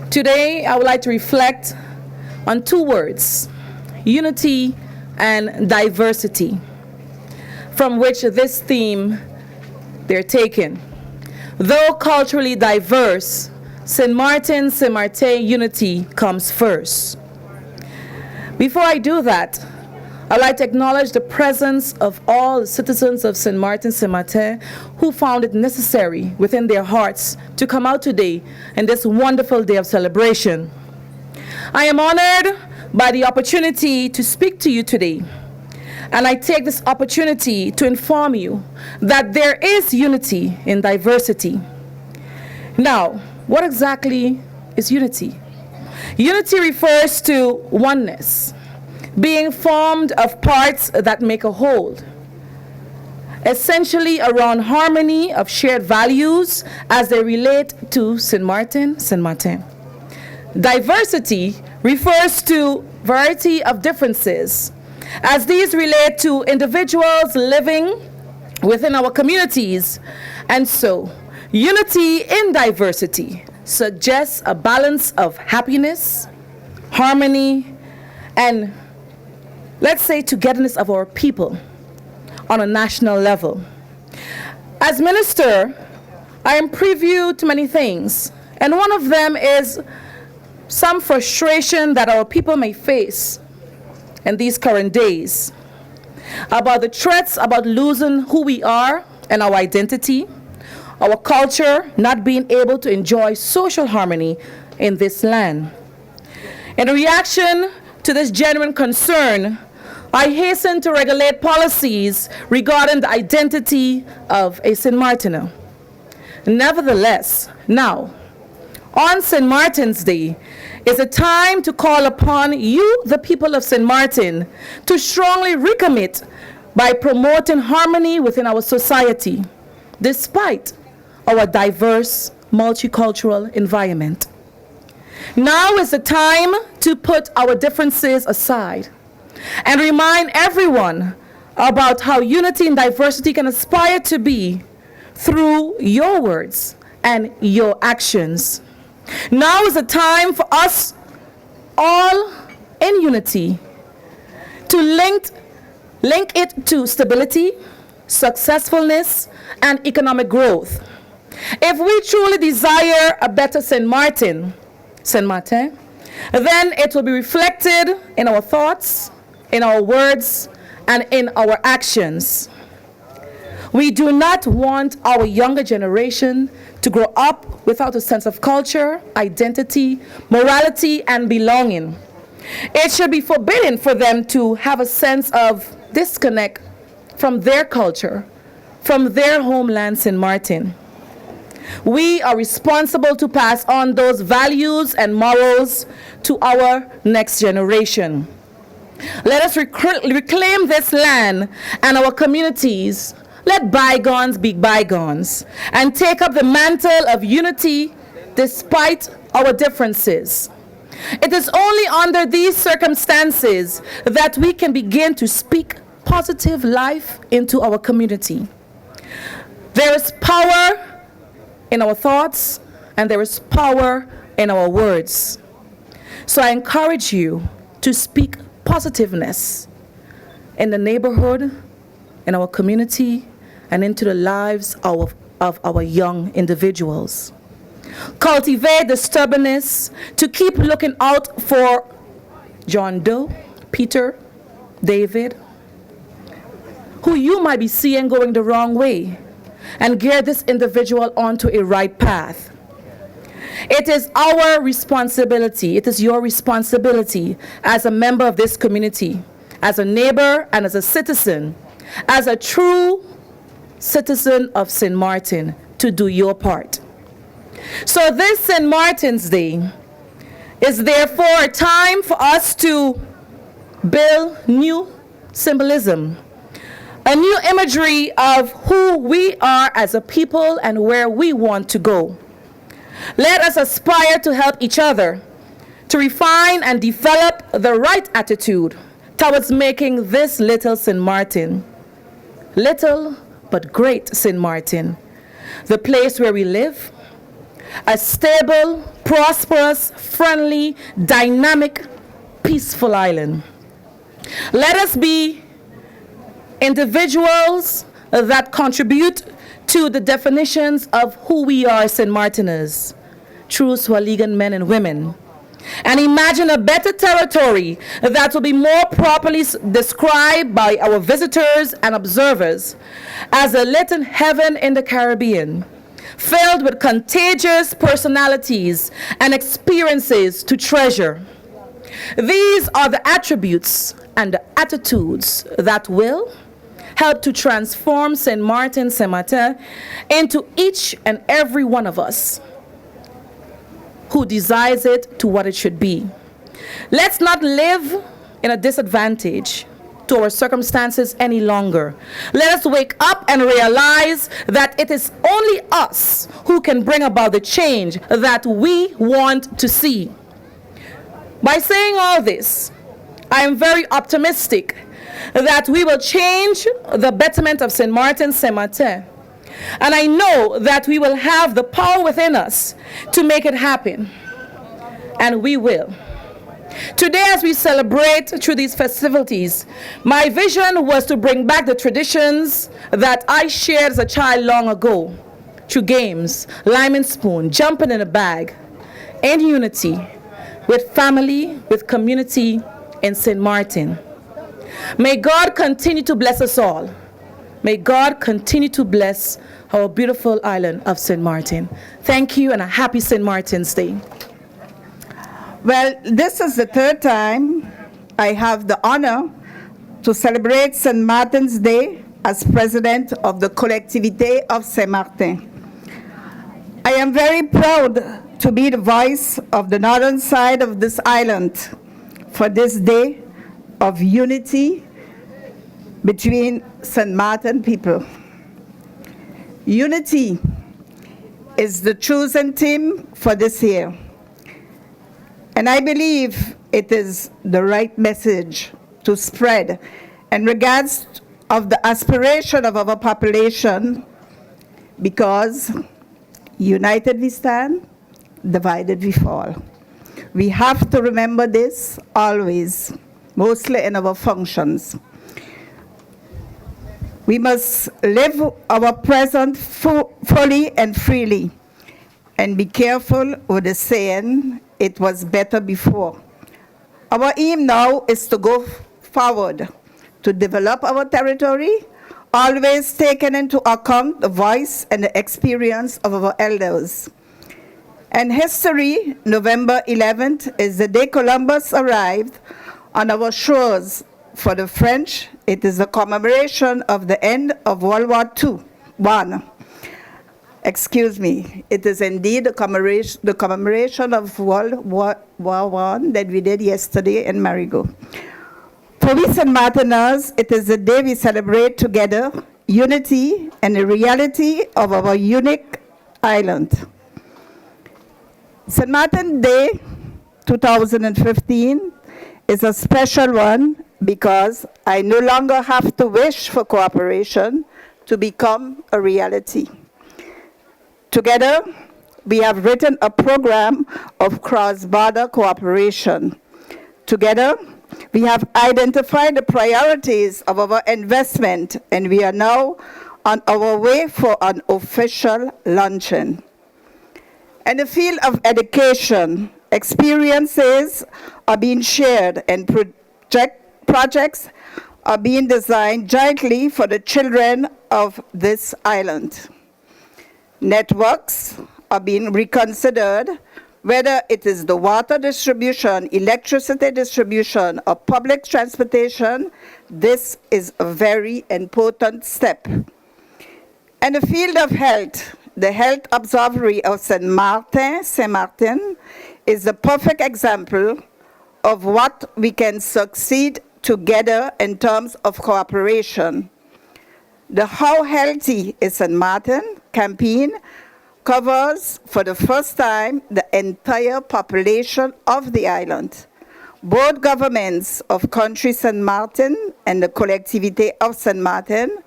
Today, I would like to reflect on two words, unity and diversity, from which this theme they're taken. Though culturally diverse, Sint Maarten unity comes first. Before I do that, I'd like to acknowledge the presence of all the citizens of Sint Maarten who found it necessary within their hearts to come out today in this wonderful day of celebration. I am honored by the opportunity to speak to you today, and I take this opportunity to inform you that there is unity in diversity. Now, what exactly is unity? Unity refers to oneness, being formed of parts that make a whole, essentially around harmony of shared values as they relate to Sint Maarten. Diversity refers to variety of differences, as these relate to individuals living within our communities. And so, unity in diversity suggests a balance of happiness, harmony, and let's say togetherness of our people on a national level. As minister, I am privy to many things, and one of them is some frustration that our people may face in these current days about the threats about losing who we are and our identity, our culture not being able to enjoy social harmony in this land. In reaction to this genuine concern, I hasten to regulate policies regarding the identity of a Sint Maartener. Nevertheless, now, on St. Martin's Day, is a time to call upon you, the people of St. Maarten, to strongly recommit by promoting harmony within our society, despite our diverse, multicultural environment. Now is the time to put our differences aside and remind everyone about how unity and diversity can aspire to be through your words and your actions. Now is the time for us all in unity to link it to stability, successfulness, and economic growth. If we truly desire a better Sint Maarten, then it will be reflected in our thoughts, in our words, and in our actions. We do not want our younger generation to grow up without a sense of culture, identity, morality, and belonging. It should be forbidden for them to have a sense of disconnect from their culture, from their homeland, Sint Maarten. We are responsible to pass on those values and morals to our next generation. Let us reclaim this land and our communities. Let bygones be bygones and take up the mantle of unity despite our differences. It is only under these circumstances that we can begin to speak positive life into our community. There is power in our thoughts, and there is power in our words. So I encourage you to speak positiveness in the neighborhood, in our community, and into the lives of our young individuals. Cultivate the stubbornness to keep looking out for John Doe, Peter, David, who you might be seeing going the wrong way, and gear this individual onto a right path. It is our responsibility, it is your responsibility as a member of this community, as a neighbor and as a citizen, as a true citizen of St. Maarten, to do your part. So this St. Martin's Day is therefore a time for us to build new symbolism, a new imagery of who we are as a people and where we want to go. Let us aspire to help each other, to refine and develop the right attitude towards making this little St. Maarten, little but great St. Maarten, the place where we live, a stable, prosperous, friendly, dynamic, peaceful island. Let us be individuals that contribute to the definitions of who we are St. Martiners, true Swahilian men and women. And imagine a better territory that will be more properly described by our visitors and observers as a little heaven in the Caribbean, filled with contagious personalities and experiences to treasure. These are the attributes and the attitudes that will help to transform Sint Maarten into each and every one of us who desires it to what it should be. Let's not live in a disadvantage to our circumstances any longer. Let us wake up and realize that it is only us who can bring about the change that we want to see. By saying all this, I am very optimistic that we will change the betterment of Sint Maarten. And I know that we will have the power within us to make it happen. And we will. Today, as we celebrate through these festivities, my vision was to bring back the traditions that I shared as a child long ago, through games, lime and spoon, jumping in a bag, in unity, with family, with community in St. Maarten. May God continue to bless us all. May God continue to bless our beautiful island of St. Maarten. Thank you, and a happy St. Martin's Day. Well, this is the third time I have the honor to celebrate St. Martin's Day as president of the Collectivité of St. Maarten. I am very proud to be the voice of the northern side of this island for this day of unity between St. Maarten people. Unity is the chosen theme for this year. And I believe it is the right message to spread in regards of the aspiration of our population, because united we stand, divided we fall. We have to remember this always, mostly in our functions. We must live our present fully and freely, and be careful with the saying, it was better before. Our aim now is to go forward, to develop our territory, always taking into account the voice and the experience of our elders. And history, November 11th, is the day Columbus arrived on our shores. For the French, it is a commemoration of the end of World War I. Excuse me, it is indeed the commemoration of World War I that we did yesterday in Marigot. For we St. Martiners, it is the day we celebrate together unity and the reality of our unique island. St. Maarten Day 2015 is a special one because I no longer have to wish for cooperation to become a reality. Together, we have written a program of cross-border cooperation. Together, we have identified the priorities of our investment, and we are now on our way for an official launching. In the field of education, experiences are being shared and projects are being designed jointly for the children of this island. Networks are being reconsidered, whether it is the water distribution, electricity distribution, or public transportation. This is a very important step. In the field of health, the Health Observatory of Sint Maarten, is a perfect example of what we can succeed together in terms of cooperation. The How Healthy is St. Maarten campaign covers for the first time the entire population of the island. Both governments of country St. Maarten and the Collectivité of St. Maarten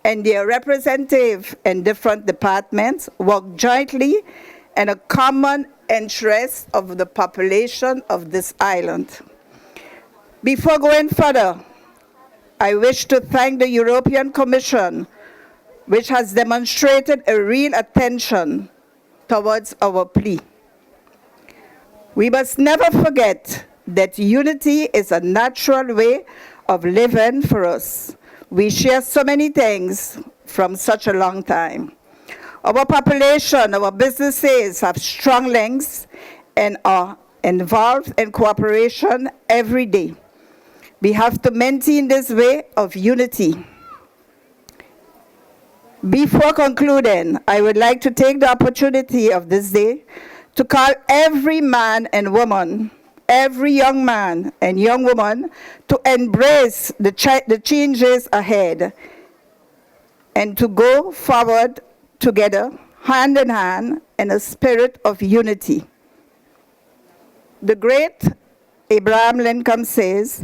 and their representatives in different departments work jointly and a common interest of the population of this island. Before going further, I wish to thank the European Commission, which has demonstrated a real attention towards our plea. We must never forget that unity is a natural way of living for us. We share so many things from such a long time. Our population, our businesses have strong links and are involved in cooperation every day. We have to maintain this way of unity. Before concluding, I would like to take the opportunity of this day to call every man and woman, every young man and young woman to embrace the changes ahead and to go forward together, hand in hand, in a spirit of unity. The great Abraham Lincoln says,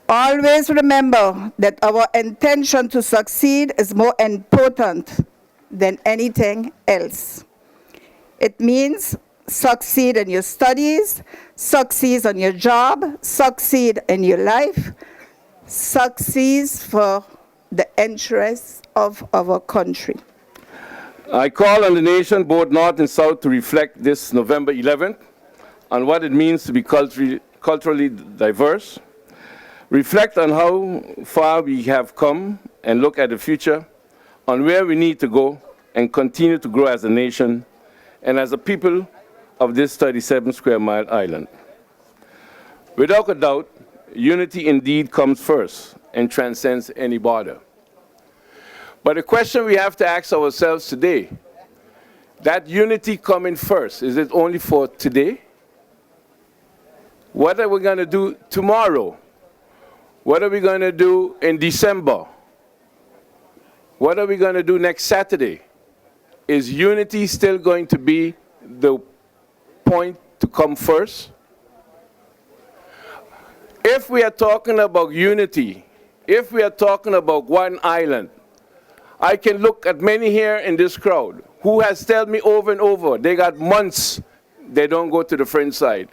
"Always remember that our intention to succeed is more important than anything else." It means succeed in your studies, succeed on your job, succeed in your life, succeed for the interests of our country. I call on the nation, both North and South, to reflect this November 11th on what it means to be culturally diverse, reflect on how far we have come, and look at the future, on where we need to go and continue to grow as a nation and as a people of this 37 square mile island. Without a doubt, unity indeed comes first and transcends any border. But the question we have to ask ourselves today, that unity coming first, is it only for today? What are we going to do tomorrow? What are we going to do in December? What are we going to do next Saturday? Is unity still going to be the point to come first? If we are talking about unity, if we are talking about one island, I can look at many here in this crowd who has told me over and over, they got months they don't go to the French side.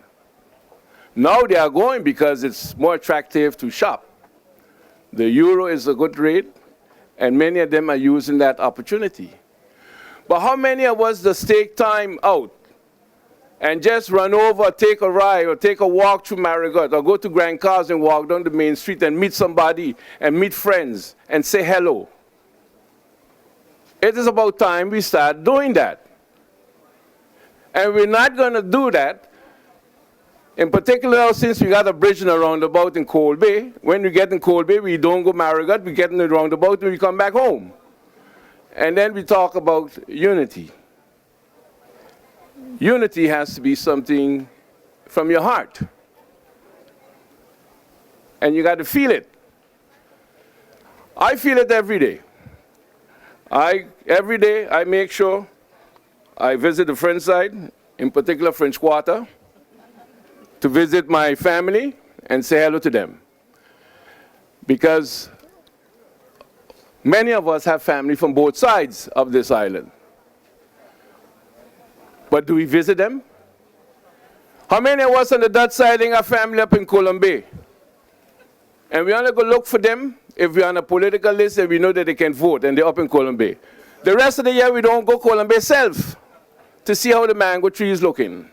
Now they are going because it's more attractive to shop. The euro is a good rate, and many of them are using that opportunity. But how many of us just take time out and just run over, take a ride, or take a walk through Marigot, or go to Grand Cars and walk down the main street and meet somebody and meet friends and say hello? It is about time we start doing that. And we're not going to do that, in particular, since we got a bridge and a roundabout in Cold Bay. When we get in Cold Bay, we don't go Marigot, we get in the roundabout and we come back home. And then we talk about unity. Unity has to be something from your heart. And you got to feel it. I feel it every day. Every day I make sure I visit the French side, in particular French Quarter, to visit my family and say hello to them. Because many of us have family from both sides of this island. But do we visit them? How many of us on the Dutch side have family up in Colombia? And we only go look for them if we're on a political list and we know that they can vote and they're up in Colombia. The rest of the year we don't go Colombia itself to see how the mango tree is looking.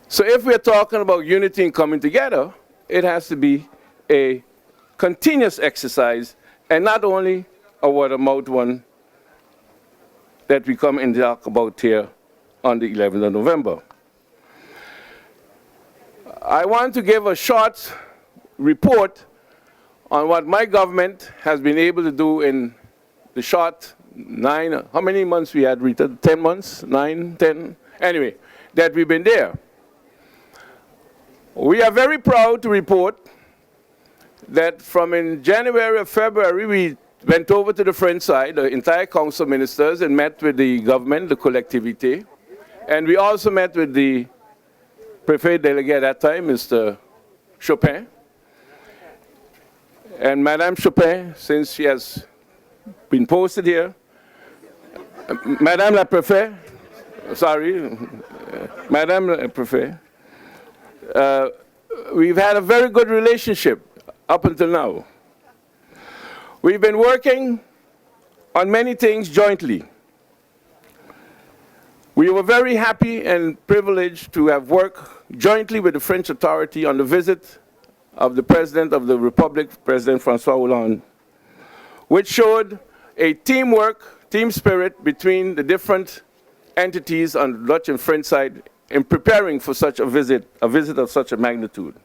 So if we're talking about unity and coming together, it has to be a continuous exercise and not only a word-of-mouth one that we come and talk about here on the 11th of November. I want to give a short report on what my government has been able to do in the short 9, how many months we had, Rita? 10 months? 9, 10? Anyway, that we've been there. We are very proud to report that from in January or February, we went over to the French side, the entire council of ministers, and met with the government, the collectivité. And we also met with the Préfet Délégué at that time, Mr. Chopin. And Madame Chopin, since she has been posted here, Madame la Préfet, sorry, Madame la Préfet, we've had a very good relationship up until now. We've been working on many things jointly. We were very happy and privileged to have worked jointly with the French authority on the visit of the President of the Republic, President François Hollande, which showed a teamwork, team spirit between the different entities on the Dutch and French side in preparing for such a visit of such a magnitude.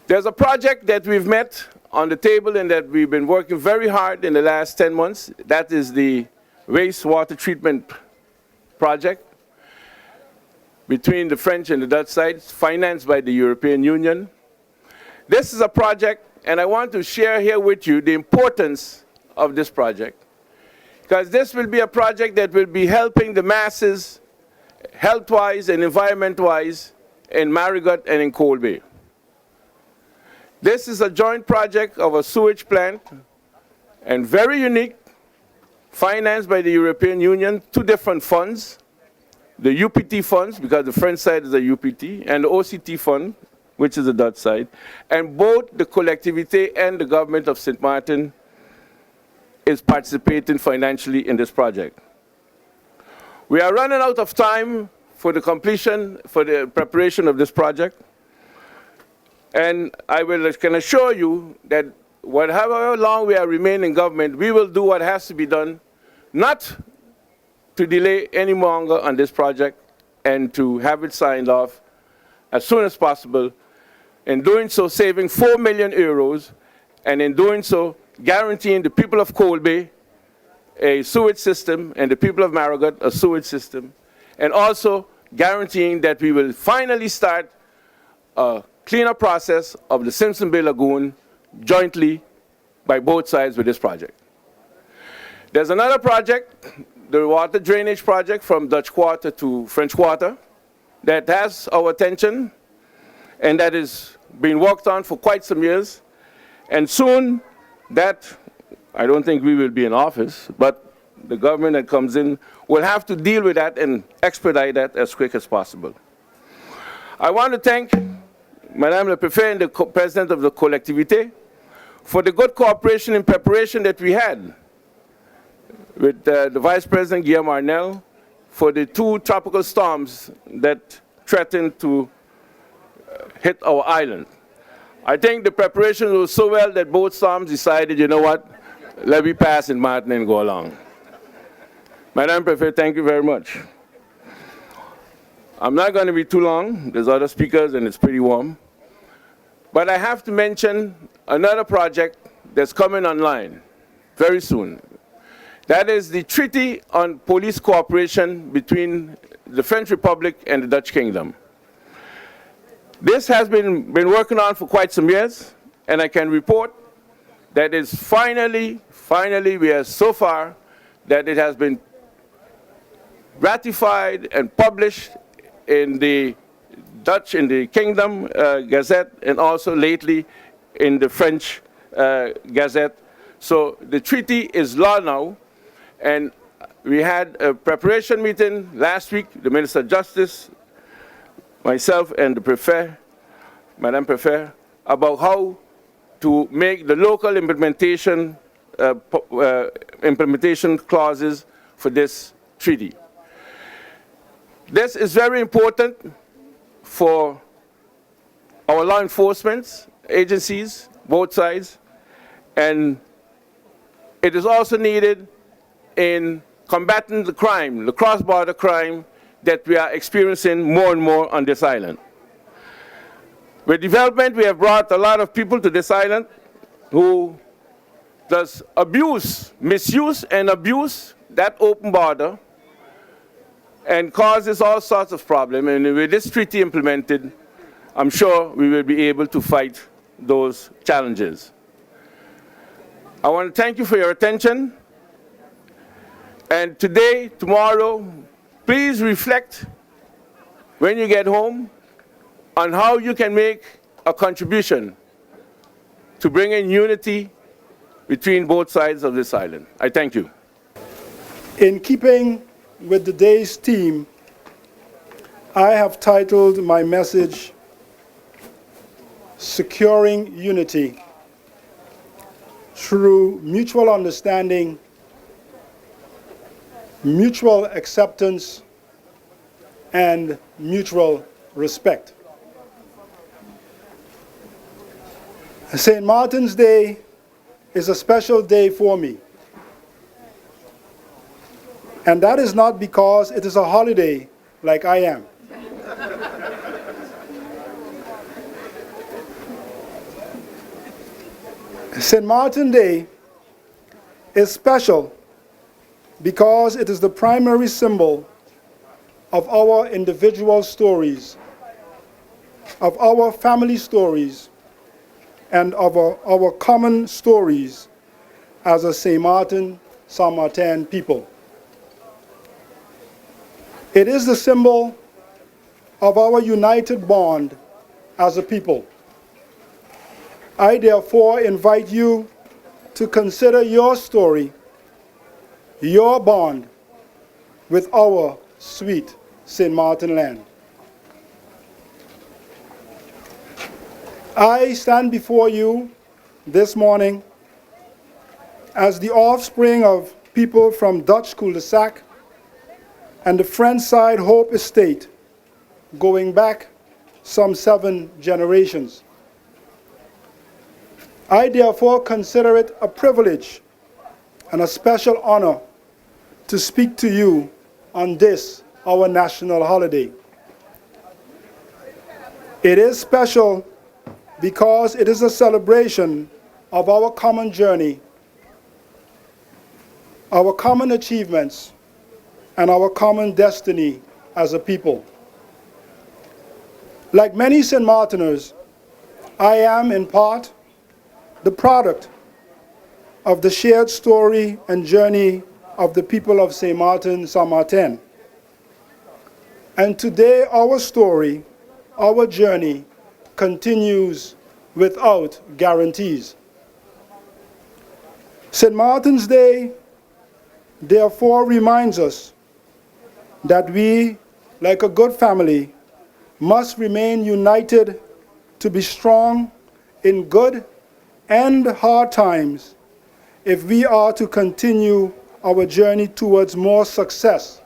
There's a project that we've met on the table and that we've been working very hard in the last 10 months. That is the wastewater treatment project between the French and the Dutch sides, financed by the European Union. This is a project, and I want to share here with you the importance of this project, because this will be a project that will be helping the masses health-wise and environment-wise in Marigot and in Cold Bay. This is a joint project of a sewage plant, and very unique, financed by the European Union, two different funds, the UPT funds, because the French side is a UPT, and the OCT fund, which is the Dutch side, and both the collectivité and the government of Sint Maarten is participating financially in this project. We are running out of time for the completion, for the preparation of this project, and I can assure you that however long we are remaining in government, we will do what has to be done, not to delay any longer on this project and to have it signed off as soon as possible. In doing so, saving 4 million euros, and in doing so, guaranteeing the people of Cold Bay a sewage system and the people of Marigot a sewage system, and also guaranteeing that we will finally start a cleanup process of the Simpson Bay Lagoon jointly by both sides with this project. There's another project, the water drainage project from Dutch Quarter to French Quarter, that has our attention and that is being worked on for quite some years. And soon that, I don't think we will be in office, but the government that comes in will have to deal with that and expedite that as quick as possible. I want to thank Madame la Préfet and the President of the collectivité for the good cooperation and preparation that we had with the Vice President Guillaume Arnel for the two tropical storms that threatened to hit our island. I think the preparation was so well that both storms decided, you know what, let me pass in Martin and go along. Madame Préfet, thank you very much. I'm not going to be too long. There's other speakers and it's pretty warm. But I have to mention another project that's coming online very soon. That is the Treaty on Police Cooperation between the French Republic and the Dutch Kingdom. This has been working on for quite some years, and I can report that is finally we are so far that it has been ratified and published in the Dutch, in the Kingdom Gazette, and also lately in the French Gazette. So the treaty is law now. And we had a preparation meeting last week, the Minister of Justice, myself, and the Prefect, Madame Prefect, about how to make the local implementation clauses for this treaty. This is very important for our law enforcement agencies, both sides, and it is also needed in combating the crime, the cross-border crime that we are experiencing more and more on this island. With development, we have brought a lot of people to this island who does misuse and abuse that open border and causes all sorts of problems. And with this treaty implemented, I'm sure we will be able to fight those challenges. I want to thank you for your attention. And today, tomorrow, please reflect when you get home on how you can make a contribution to bring in unity between both sides of this island. I thank you. In keeping with the day's theme, I have titled my message, Securing Unity Through Mutual Understanding, Mutual Acceptance, and Mutual Respect. St. Martin's Day is a special day for me. And that is not because it is a holiday like I am. St. Martin Day is special because it is the primary symbol of our individual stories, of our family stories, and of our common stories as a Sint Maarten people. It is the symbol of our united bond as a people. I therefore invite you to consider your story, your bond with our sweet Sint Maarten land. I stand before you this morning as the offspring of people from Dutch cul-de-sac and the French-side Hope Estate, going back some 7 generations. I therefore consider it a privilege and a special honor to speak to you on this, our national holiday. It is special because it is a celebration of our common journey, our common achievements, and our common destiny as a people. Like many Sint Maarteners, I am in part the product of the shared story and journey of the people of Sint Maarten. And today our story, our journey, continues without guarantees. St. Martin's Day therefore reminds us that we, like a good family, must remain united to be strong in good and hard times if we are to continue our journey towards more success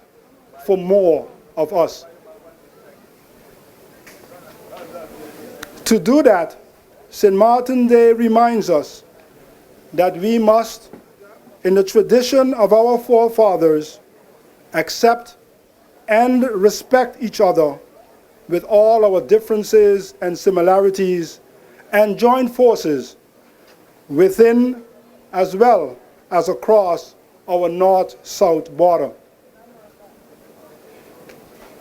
for more of us. To do that, St. Martin's Day reminds us that we must, in the tradition of our forefathers, accept and respect each other with all our differences and similarities, and join forces within as well as across our north-south border.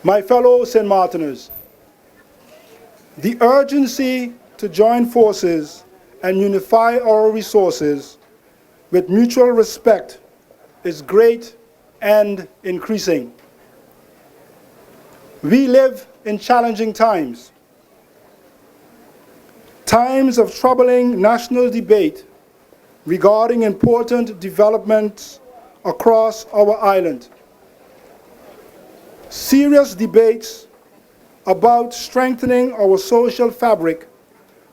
My fellow Sint Maarteners, the urgency to join forces and unify our resources with mutual respect is great and increasing. We live in challenging times, times of troubling national debate regarding important developments across our island. Serious debates about strengthening our social fabric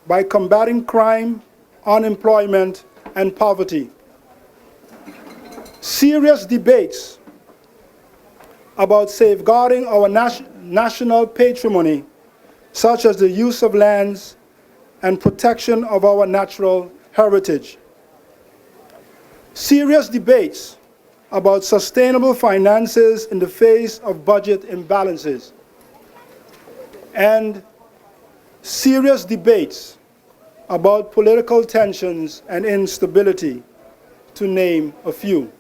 by combating crime, unemployment, and poverty. Serious debates about safeguarding our national patrimony, such as the use of lands and protection of our natural heritage. Serious debates about sustainable finances in the face of budget imbalances. And serious debates about political tensions and instability, to name a few.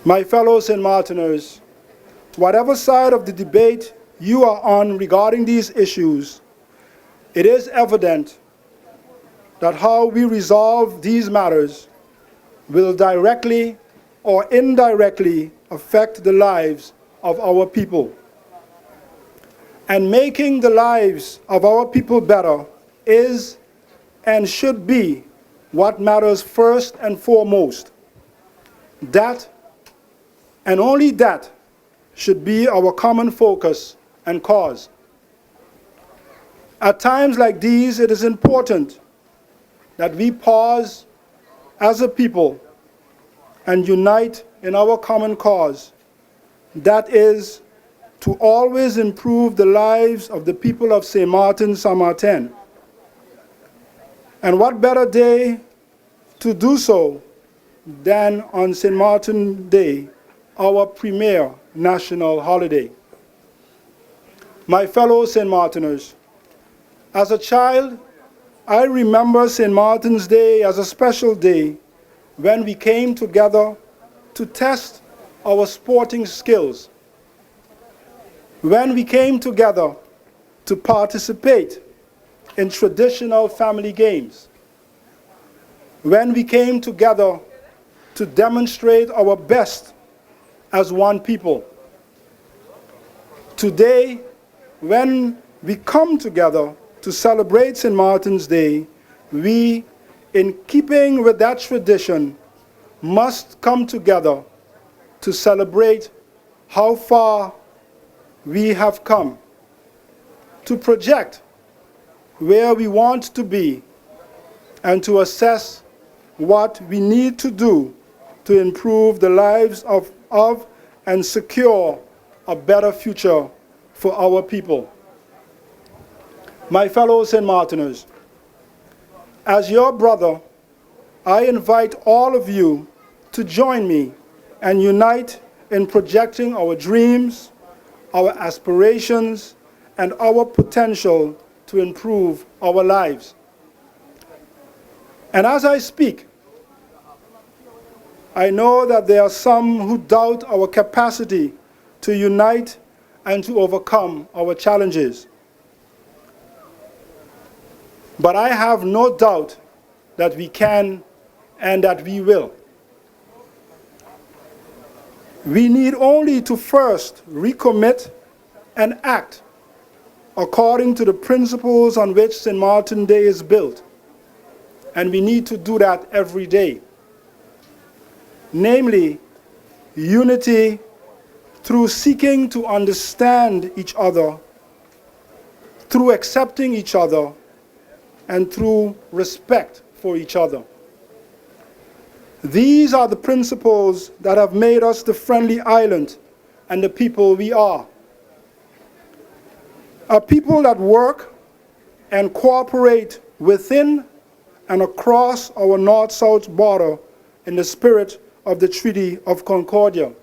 My fellow Sint Maarteners, whatever side of the debate you are on regarding these issues, it is evident that how we resolve these matters will directly or indirectly affect the lives of our people. And making the lives of our people better is and should be what matters first and foremost. That, and only that, should be our common focus and cause. At times like these, it is important that we pause as a people and unite in our common cause. That is to always improve the lives of the people of Sint Maarten, Sint Maarten. And what better day to do so than on Sint Maarten Day, our premier national holiday. My fellow Sint Maarteners, as a child, I remember St. Martin's Day as a special day when we came together to test our sporting skills, when we came together to participate in traditional family games, when we came together to demonstrate our best as one people. Today, when we come together to celebrate St. Martin's Day, we, in keeping with that tradition, must come together to celebrate how far we have come, to project where we want to be, and to assess what we need to do to improve the lives of and secure a better future for our people. My fellow St. Martiners, as your brother, I invite all of you to join me and unite in projecting our dreams, our aspirations, and our potential to improve our lives. And as I speak, I know that there are some who doubt our capacity to unite and to overcome our challenges. But I have no doubt that we can and that we will. We need only to first recommit and act according to the principles on which St. Martin Day is built. And we need to do that every day. Namely, unity through seeking to understand each other, through accepting each other, and through respect for each other. These are the principles that have made us the friendly island and the people we are. A people that work and cooperate within and across our north-south border in the spirit of the Treaty of Concordia.